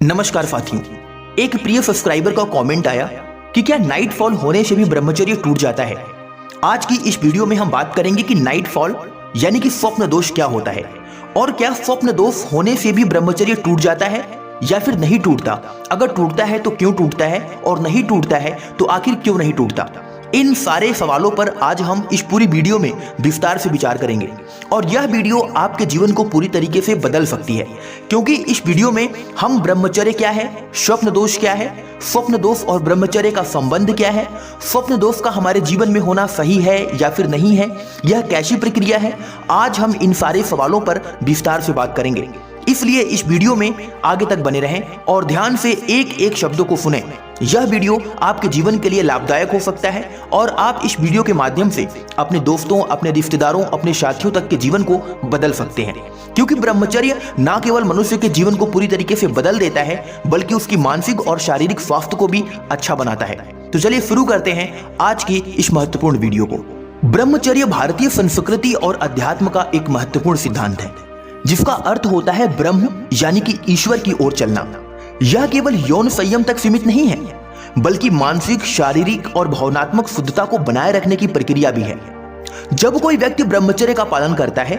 नमस्कार साथियों, एक प्रिय सब्सक्राइबर का कमेंट आया कि क्या नाइट फॉल होने से भी ब्रह्मचर्य टूट जाता है। आज की इस वीडियो में हम बात करेंगे कि नाइट फॉल यानी कि स्वप्न दोष क्या होता है और क्या स्वप्न दोष होने से भी ब्रह्मचर्य टूट जाता है या फिर नहीं टूटता। अगर टूटता है तो क्यों टूटता है और नहीं टूटता है तो आखिर क्यों नहीं टूटता। इन सारे सवालों पर आज हम इस पूरी वीडियो में विस्तार से विचार करेंगे और यह वीडियो आपके जीवन को पूरी तरीके से बदल सकती है, क्योंकि इस वीडियो में हम ब्रह्मचर्य क्या है, स्वप्न दोष क्या है, स्वप्न दोष और ब्रह्मचर्य का संबंध क्या है, स्वप्न दोष का हमारे जीवन में होना सही है या फिर नहीं है, यह कैसी प्रक्रिया है, आज हम इन सारे सवालों पर विस्तार से बात करेंगे। इसलिए इस वीडियो में आगे तक बने रहें और ध्यान से एक एक शब्दों को सुनें। यह वीडियो आपके जीवन के लिए लाभदायक हो सकता है और आप इस वीडियो के माध्यम से अपने दोस्तों, अपने रिश्तेदारों, अपने साथियों तक के जीवन को बदल सकते हैं, क्योंकि ब्रह्मचर्य न केवल मनुष्य के जीवन को पूरी तरीके से बदल देता है बल्कि उसकी मानसिक और शारीरिक स्वास्थ्य को भी अच्छा बनाता है। तो चलिए शुरू करते हैं आज की इस महत्वपूर्ण वीडियो को। ब्रह्मचर्य भारतीय संस्कृति और अध्यात्म का एक महत्वपूर्ण सिद्धांत है, जिसका अर्थ होता है ब्रह्म यानी कि ईश्वर की ओर चलना। यह केवल यौन संयम तक सीमित नहीं है, बल्कि मानसिक, शारीरिक और भावनात्मक शुद्धता को बनाए रखने की प्रक्रिया भी है। जब कोई व्यक्ति ब्रह्मचर्य का पालन करता है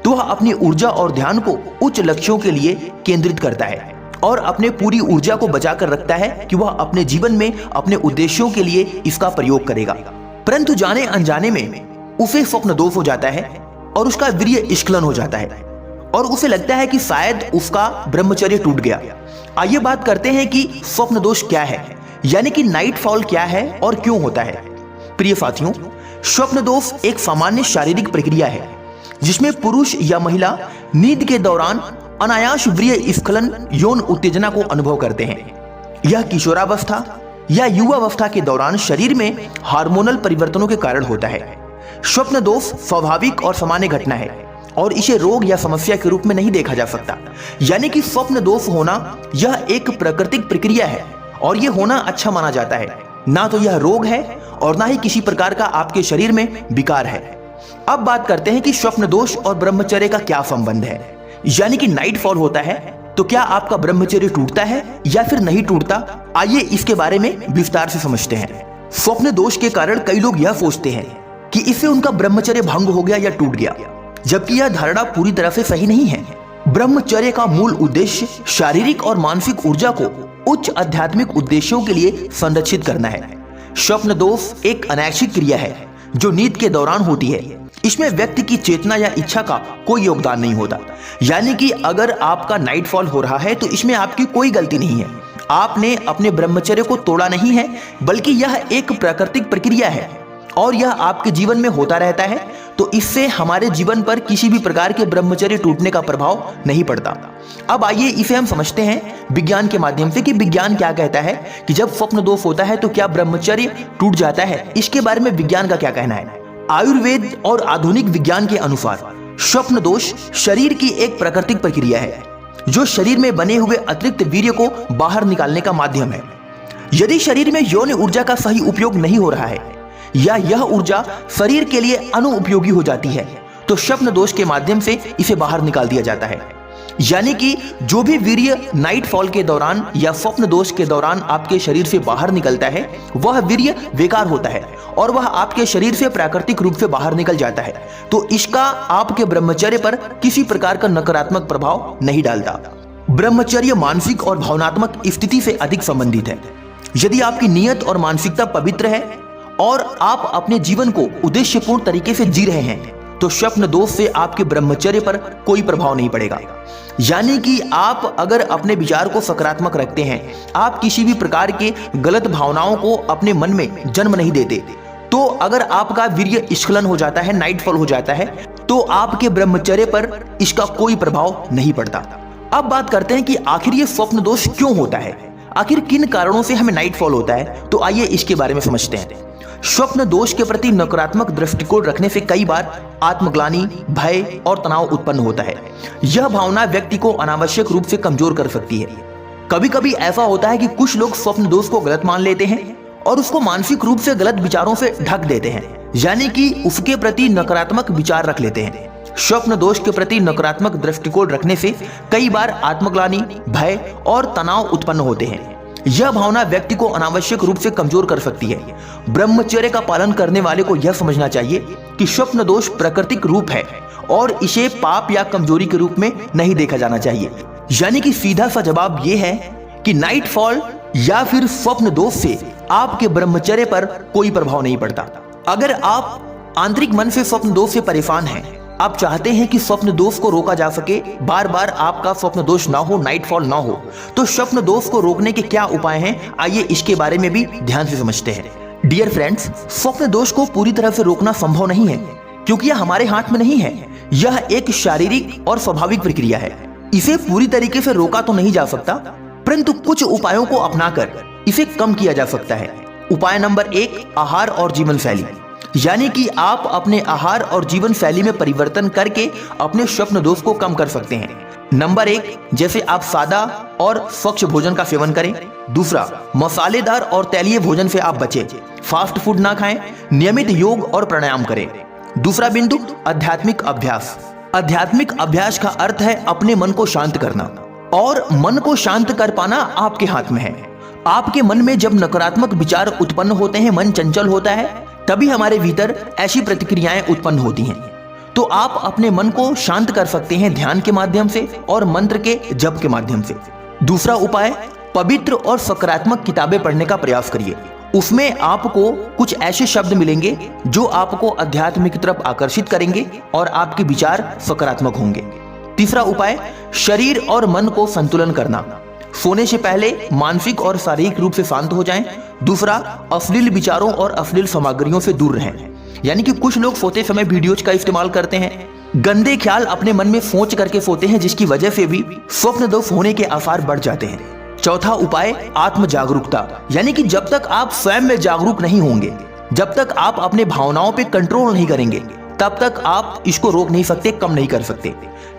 तो वह अपनी ऊर्जा और ध्यान को उच्च लक्ष्यों के लिए केंद्रित करता है और अपने पूरी ऊर्जा को बचाकर रखता है कि वह अपने जीवन में अपने उद्देश्यों के लिए इसका प्रयोग करेगा। परंतु जाने अनजाने में उसे स्वप्न दोष हो जाता है और उसका वीर्य स्खलन हो जाता है और उसे लगता है कि शायद उसका ब्रह्मचर्य टूट गया। आइए बात करते हैं कि स्वप्न दोष क्या है, यानी कि नाइट फॉल क्या है और क्यों होता है। प्रिय साथियों, स्वप्न दोष एक सामान्य शारीरिक प्रक्रिया है जिसमें पुरुष या महिला नींद के दौरान अनायास वीर्य स्खलन, यौन उत्तेजना को अनुभव करते हैं। यह किशोरावस्था या युवावस्था के दौरान शरीर में हार्मोनल परिवर्तनों के कारण होता है। स्वप्न दोष स्वाभाविक और सामान्य घटना है और इसे रोग या समस्या के रूप में नहीं देखा जा सकता। यानी कि स्वप्न दोष होना यह एक प्राकृतिक प्रक्रिया है और यह होना अच्छा माना जाता है। ना तो यह रोग है और ना ही किसी प्रकार का आपके शरीर में विकार है। अब बात करते हैं कि स्वप्न दोष और ब्रह्मचर्य का क्या संबंध है। यानी कि नाइट फॉल होता है तो क्या आपका ब्रह्मचर्य टूटता है या फिर नहीं टूटता। आइए इसके बारे में विस्तार से समझते हैं। स्वप्न दोष के कारण कई लोग यह सोचते हैं कि इससे उनका ब्रह्मचर्य भंग हो गया या टूट गया, जबकि यह धारणा पूरी तरह से सही नहीं है। ब्रह्मचर्य का मूल उद्देश्य शारीरिक और मानसिक ऊर्जा को उच्च आध्यात्मिक उद्देश्यों के लिए संरक्षित करना है। स्वप्न दोष एक अनैच्छिक क्रिया है जो नींद के दौरान होती है। इसमें व्यक्ति की चेतना या इच्छा का कोई योगदान नहीं होता। यानी कि अगर आपका नाइट फॉल हो रहा है तो इसमें आपकी कोई गलती नहीं है। आपने अपने ब्रह्मचर्य को तोड़ा नहीं है, बल्कि यह एक प्राकृतिक प्रक्रिया है और यह आपके जीवन में होता रहता है। तो इससे हमारे जीवन पर किसी भी प्रकार के ब्रह्मचर्य टूटने का प्रभाव नहीं पड़ता। अब आइए इसे हम समझते हैं विज्ञान के माध्यम से कि विज्ञान क्या कहता है कि जब स्वप्न दोष होता है तो क्या ब्रह्मचर्य टूट जाता है। इसके बारे में विज्ञान का क्या कहना है। आयुर्वेद और आधुनिक विज्ञान के अनुसार स्वप्न दोष शरीर की एक प्राकृतिक प्रक्रिया है जो शरीर में बने हुए अतिरिक्त वीर्य को बाहर निकालने का माध्यम है। यदि शरीर में यौन ऊर्जा का सही उपयोग नहीं हो रहा है या यह ऊर्जा शरीर के लिए अनुपयोगी हो जाती है तो स्वप्न दोष के माध्यम से इसे बाहर निकाल दिया जाता है। यानी कि जो भी वीर्य नाइट फॉल के दौरान या स्वप्न दोष के दौरान आपके शरीर से बाहर निकलता है वह वीर्य बेकार होता है और वह आपके शरीर से प्राकृतिक रूप से बाहर निकल जाता है। तो इसका आपके ब्रह्मचर्य पर किसी प्रकार का नकारात्मक प्रभाव नहीं डालता। ब्रह्मचर्य मानसिक और भावनात्मक स्थिति से अधिक संबंधित है। यदि आपकी नियत और मानसिकता पवित्र है और आप अपने जीवन को उद्देश्यपूर्ण तरीके से जी रहे हैं तो स्वप्न दोष से आपके ब्रह्मचर्य पर कोई प्रभाव नहीं पड़ेगा। यानी कि आप अगर अपने विचार को सकारात्मक रखते हैं, आप किसी भी प्रकार के गलत भावनाओं को अपने मन में जन्म नहीं देते, तो अगर आपका वीर्य स्खलन हो जाता है, नाइट फॉल हो जाता है, तो आपके ब्रह्मचर्य पर इसका कोई प्रभाव नहीं पड़ता। अब बात करते हैं कि आखिर ये स्वप्न दोष क्यों होता है, आखिर किन कारणों से हमें नाइट फॉल होता है। तो आइए इसके बारे में समझते हैं। स्वप्न दोष के प्रति नकारात्मक दृष्टिकोण रखने से कई बार आत्मग्लानि, भय और तनाव उत्पन्न होता है। यह भावना व्यक्ति को अनावश्यक रूप से कमजोर कर सकती है। कभी कभी ऐसा होता है कि कुछ लोग स्वप्न दोष को गलत मान लेते हैं और उसको मानसिक रूप से गलत विचारों से ढक देते हैं, यानी कि उसके प्रति नकारात्मक विचार रख लेते हैं। स्वप्न दोष के प्रति नकारात्मक दृष्टिकोण रखने से कई बार आत्मग्लानि, भय और तनाव उत्पन्न होते हैं। यह भावना व्यक्ति को अनावश्यक रूप से कमजोर कर सकती है। ब्रह्मचर्य का पालन करने वाले को यह समझना चाहिए कि स्वप्न दोष प्राकृतिक रूप है और इसे पाप या कमजोरी के रूप में नहीं देखा जाना चाहिए। यानी कि सीधा सा जवाब यह है कि नाइट फॉल या फिर स्वप्न दोष से आपके ब्रह्मचर्य पर कोई प्रभाव नहीं पड़ता। अगर आप आंतरिक मन से स्वप्न दोष से परेशान हैं, आप चाहते हैं कि स्वप्न दोष को रोका जा सके, बार बार आपका स्वप्न दोष ना हो, नाइट फॉल ना हो, तो स्वप्न दोष को रोकने के क्या उपाय हैं, आइए इसके बारे में भी ध्यान से समझते हैं। डियर फ्रेंड्स, स्वप्न दोष को पूरी तरह से रोकना संभव नहीं है क्योंकि यह हमारे हाथ में नहीं है। यह एक शारीरिक और स्वाभाविक प्रक्रिया है। इसे पूरी तरीके से रोका तो नहीं जा सकता, परंतु कुछ उपायों को अपनाकर इसे कम किया जा सकता है। उपाय नंबर 1, आहार और जीवन शैली। यानी कि आप अपने आहार और जीवन शैली में परिवर्तन करके अपने स्वप्न दोष को कम कर सकते हैं। नंबर 1, जैसे आप सादा और स्वच्छ भोजन का सेवन करें। दूसरा, मसालेदार और तैलीय भोजन से आप बचें, फास्ट फूड ना खाएं, नियमित योग और प्राणायाम करें। दूसरा बिंदु, आध्यात्मिक अभ्यास। आध्यात्मिक अभ्यास का अर्थ है अपने मन को शांत करना, और मन को शांत कर पाना आपके हाथ में है। आपके मन में जब नकारात्मक विचार उत्पन्न होते हैं, मन चंचल होता है, तभी हमारे भीतर ऐसी प्रतिक्रियाएं उत्पन्न होती हैं। तो आप अपने मन को शांत कर सकते हैं ध्यान के माध्यम से और मंत्र के जप के माध्यम से। दूसरा उपाय, पवित्र और सकारात्मक किताबें पढ़ने का प्रयास करिए। उसमें आपको कुछ ऐसे शब्द मिलेंगे जो आपको अध्यात्म की तरफ आकर्षित करेंगे और आपके विचार सकारात्मक होंगे। तीसरा उपाय, शरीर और मन को संतुलन करना। सोने से पहले मानसिक और शारीरिक रूप से शांत हो जाएं। दूसरा, अश्लील विचारों और अश्लील सामग्रियों से दूर रहें। यानी कि कुछ लोग सोते समय वीडियोज का इस्तेमाल करते हैं, गंदे ख्याल अपने मन में सोच करके सोते हैं, जिसकी वजह से भी स्वप्न दोष होने के आसार बढ़ जाते हैं। चौथा उपाय, आत्म जागरूकता। यानी कि जब तक आप स्वयं में जागरूक नहीं होंगे, जब तक आप अपने भावनाओं पे कंट्रोल नहीं करेंगे, तब तक आप इसको रोक नहीं सकते, कम नहीं कर सकते।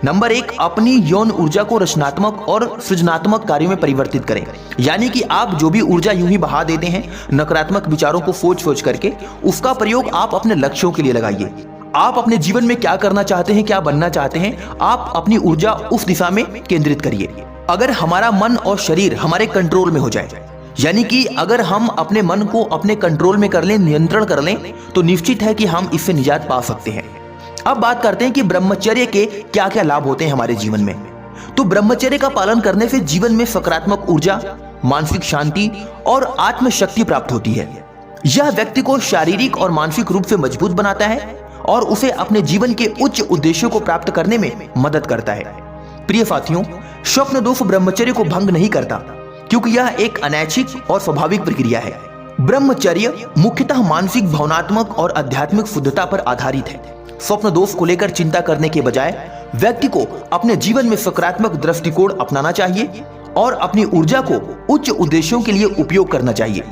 नंबर 1, अपनी यौन ऊर्जा को रचनात्मक और सृजनात्मक कार्यों में परिवर्तित करें। यानी कि आप जो भी ऊर्जा यूं ही बहा देते हैं नकारात्मक विचारों को सोच करके, उसका प्रयोग आप अपने लक्ष्यों के लिए लगाइए। आप अपने जीवन में क्या करना चाहते हैं, क्या बनना चाहते हैं, आप अपनी ऊर्जा उस दिशा में केंद्रित करिए। अगर हमारा मन और शरीर हमारे कंट्रोल में हो जाए, यानी कि अगर हम अपने मन को अपने कंट्रोल में कर लें, नियंत्रण कर लें, तो निश्चित है कि हम इससे निजात पा सकते हैं। अब बात करते हैं कि ब्रह्मचर्य के क्या क्या लाभ होते हैं हमारे जीवन में। तो ब्रह्मचर्य का पालन करने से जीवन में सकारात्मक ऊर्जा, मानसिक शांति और आत्मशक्ति प्राप्त होती है। यह व्यक्ति को शारीरिक और मानसिक रूप से मजबूत बनाता है और उसे अपने जीवन के उच्च उद्देश्यों को प्राप्त करने में मदद करता है। प्रिय साथियों, स्वप्न दोष ब्रह्मचर्य को भंग नहीं करता क्योंकि यह एक अनैच्छिक और स्वाभाविक प्रक्रिया है। ब्रह्मचर्य मुख्यतः मानसिक, भावनात्मक और आध्यात्मिक शुद्धता पर आधारित है। स्वप्न दोष को लेकर चिंता करने के बजाय व्यक्ति को अपने जीवन में सकारात्मक दृष्टिकोण अपनाना चाहिए और अपनी ऊर्जा को उच्च उद्देश्यों के लिए उपयोग करना चाहिए।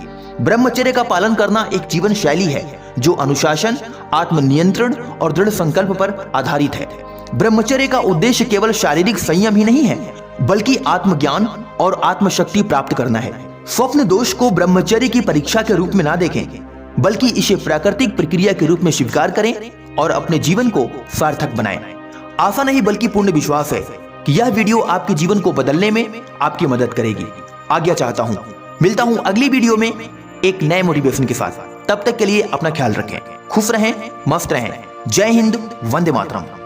ब्रह्मचर्य का पालन करना एक जीवन शैली है जो अनुशासन, आत्मनियंत्रण और दृढ़ संकल्प पर आधारित है। ब्रह्मचर्य का उद्देश्य केवल शारीरिक संयम ही नहीं है, बल्कि आत्मज्ञान और आत्मशक्ति प्राप्त करना है। स्वप्न दोष को ब्रह्मचर्य की परीक्षा के रूप में ना देखें, बल्कि इसे प्राकृतिक प्रक्रिया के रूप में स्वीकार करें और अपने जीवन को सार्थक बनाएं। आशा नहीं बल्कि पूर्ण विश्वास है कि यह वीडियो आपके जीवन को बदलने में आपकी मदद करेगी। आज्ञा चाहता हूं, मिलता हूं अगली वीडियो में एक नए मोटिवेशन के साथ। तब तक के लिए अपना ख्याल रखें, खुश रहें, मस्त रहें। जय हिंद, वंदे मातरम।